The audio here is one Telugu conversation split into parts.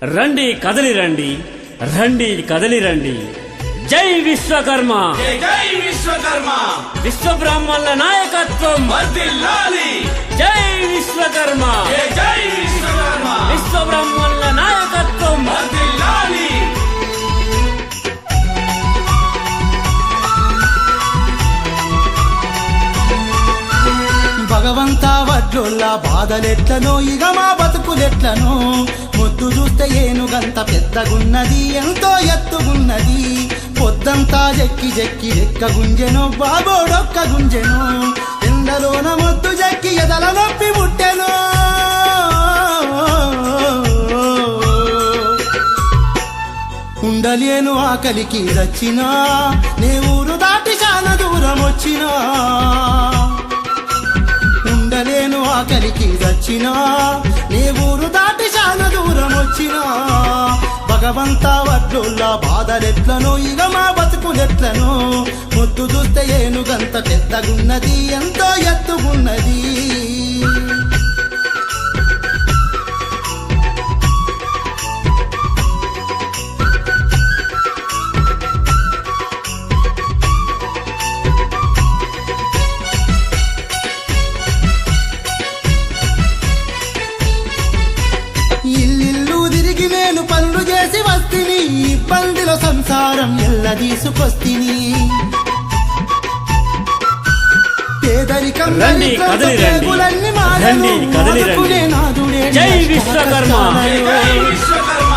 రండి కదలి రండి, రండి కదలి రండి. జై విశ్వకర్మ, జై విశ్వకర్మ, విశ్వ బ్రాహ్మణుల నాయకత్వం వర్ధిల్లాలి. జై విశ్వకర్మ, జై విశ్వకర్మ, విశ్వ బ్రాహ్మణుల నాయకత్వం వర్ధిల్లాలి. భగవంతా వడ్లుల్ల బాధలెట్లనో ఇక మా బతుకులెట్లనో, ముద్దు చూస్తే ఏనుగంత పెద్దగున్నది, ఎంతో ఎత్తుగున్నది. పొద్దంతా జెక్కి జెక్కి ఎక్క గుంజెను, బాబోడొక్క గుంజెను. ఎండలోన ముద్దు జెక్కి ఎదల నొప్పి పుట్టెను. ఉండలేను ఆకలికి రచ్చినా, నే ఊరు దాటి చాలా దూరం వచ్చినా. ఉండలేను ఆకలికి వచ్చినా, నీ ఊరు దాటి చాలా దూరం వచ్చినా. భగవంతా వడ్లుల్లా బాధలెట్లనో ఇక మా బతుకులెట్లనో, ముద్దు చూస్తే ఏనుగంత పెద్దగున్నది, ఎంతో ఎత్తుగున్నది. నేను పనులు చేసి వస్తిని, ఇబ్బందిలో సంసారం ఎల్ల తీసుకొస్తిని. పేదరికం రండి కదలి రండి, రండి కదలి రండి. జై విశ్వకర్మ, జై విశ్వకర్మ,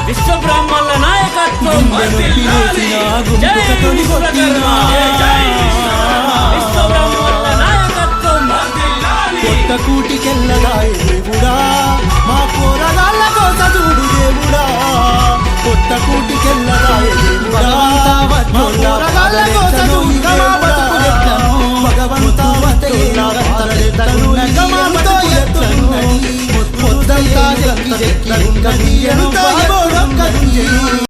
విశ్వ బ్రాహ్మణుల నాయకత్వం వర్ధిల్లాలి. జై విశ్వకర్మ, విశ్వ బ్రాహ్మణుల నాయకత్వం వర్ధిల్లాలి. కొత్త కూటికెళ్ళదాయి దేవుడా, మా పోరగాళ్ళ